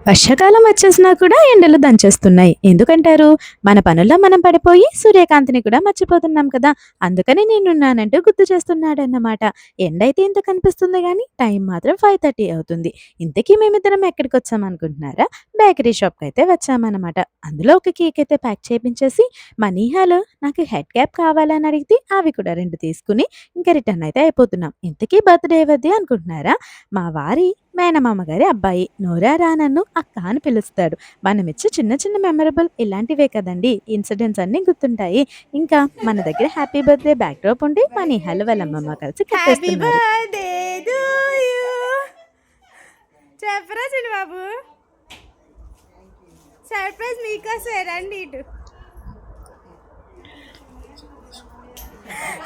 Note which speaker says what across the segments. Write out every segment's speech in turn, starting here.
Speaker 1: వర్షాకాలం వచ్చేసినా కూడా ఎండలు దంచేస్తున్నాయి. ఎందుకంటారు? మన పనుల్లో మనం పడిపోయి సూర్యకాంతిని కూడా మర్చిపోతున్నాం కదా! అందుకని నేనున్నానంటూ గుర్తు చేస్తున్నాడన్నమాట. ఎండైతే ఇంత కనిపిస్తుంది గానీ, టైం మాత్రం 5:30 అవుతుంది. ఇంతకీ మేమిద్దరం ఎక్కడికొచ్చామనుకుంటున్నారా? బేకరీ షాప్‌కైతే వచ్చామనమాట. అందులో ఒక కేక్ అయితే ప్యాక్ చేపించేసి, మా నీహాలు నాకు హెడ్ క్యాప్ కావాలని అడిగితే అవి కూడా 2 తీసుకొని ఇంక రిటర్న్ అయితే అయిపోతున్నాం. ఇంతకీ బర్త్‌డే ఎవరిది అనుకుంటున్నారా? మా వారి మేనమామ గారి అబ్బాయి. నోరారా నన్ను అక్క అని పిలుస్తాడు. మనమిచ్చే చిన్న చిన్న మెమరబుల్ ఇలాంటివే కదండీ! ఇన్సిడెంట్స్ అన్నీ గుర్తుంటాయి. ఇంకా మన దగ్గర హ్యాపీ బర్త్‌డే బ్యాక్‌డ్రాప్ ఉండి మా నిహాలు వాళ్ళ అమ్మమ్మ కలిసి
Speaker 2: హ్యాపీ
Speaker 1: కట్టేస్తున్నారు.
Speaker 2: Birthday to you. చెప్పరా చిన్న బాబు, సర్ప్రైజ్ మీకోసమే, రండి ఇటు.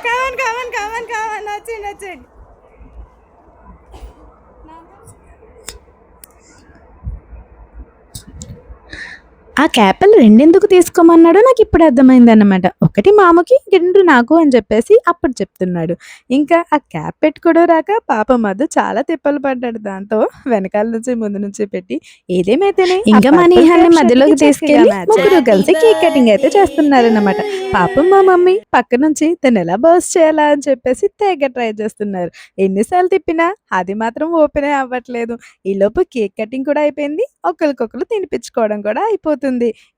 Speaker 2: కమన్ కమన్ కమన్ కమన్, వచ్చేయండి వచ్చేయండి.
Speaker 1: ఆ క్యాపులు రెండెందుకు తీసుకోమన్నాడో నాకిప్పుడు అర్థమైందన్నమాట. ఒకటి మామకి, 2 నాకు అని చెప్పేసి అప్పుడు చెప్తున్నాడు. ఇంకా ఆ క్యాప్ పెట్టుకోవడం రాక పాపం మధు చాలా తిప్పలు పడ్డాడు దాంతో. వెనకాల నుంచి ముందు నుంచి పెట్టి ఏదేమైతేనే ఇంకా మా నీహాల్ని మధ్యలోకి తీసుకెళ్ళి ముగ్గురు కలిసి కేక్ కటింగ్ అయితే చేస్తున్నారన్నమాట. పాపం మా మమ్మీ పక్క నుంచి తనెలా బర్స్ట్ చేయాలా అని చెప్పేసి తెగ ట్రై చేస్తున్నారు. ఎన్ని సార్లు తిప్పినా అది మాత్రం ఓపెనే అవ్వట్లేదు. ఈలోపు కేక్ కటింగ్ కూడా అయిపోయింది. ఒకళ్ళకొకళ్ళు తినిపించుకోవడం కూడా అయిపోతుంది.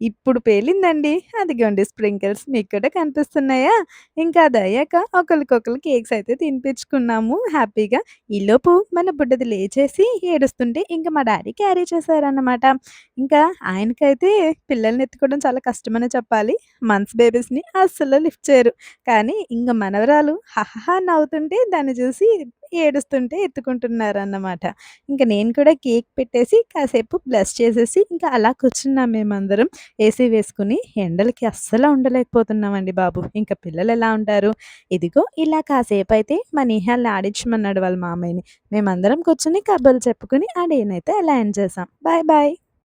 Speaker 1: ఇప్పుడు పేలిందండి. అదిగోండి స్ప్రింకిల్స్ మీకు కూడా కనిపిస్తున్నాయా? ఇంకా అదయ్యాక ఒకళ్ళకొకళ్ళు కేక్స్ అయితే తినిపించుకున్నాము హ్యాపీగా. ఈలోపు మన బుడ్డది లేచేసి ఏడుస్తుంటే ఇంక మా డ్యాడీ క్యారీ చేశారన్నమాట. ఇంకా ఆయనకైతే పిల్లల్ని ఎత్తుకోవడం చాలా కష్టమనే చెప్పాలి. మంత్స్ బేబీస్‌ని అస్సలు లిఫ్ట్ చేయరు. కానీ ఇంక మనవరాలు హహహ నవ్వుతుంటే దాన్ని చూసి ఏడుస్తుంటే ఎత్తుకుంటున్నారన్నమాట. ఇంక నేను కూడా కేక్ పెట్టేసి కాసేపు బ్లెస్ చేసేసి ఇంకా అలా కూర్చున్నాం మేమందరం. ఏసీ వేసుకొని. ఎండలకి అస్సలు ఉండలేకపోతున్నామండి బాబు. ఇంక పిల్లలెలా ఉంటారు? ఇదిగో ఇలా కాసేపయితే మా నిహాల్ని ఆడించమన్నాడు వాళ్ళ మామయ్యని. మేమందరం కూర్చొని కబుర్లు చెప్పుకొని ఆ డేనైతే అలా ఎండ్ చేసాం. Bye bye.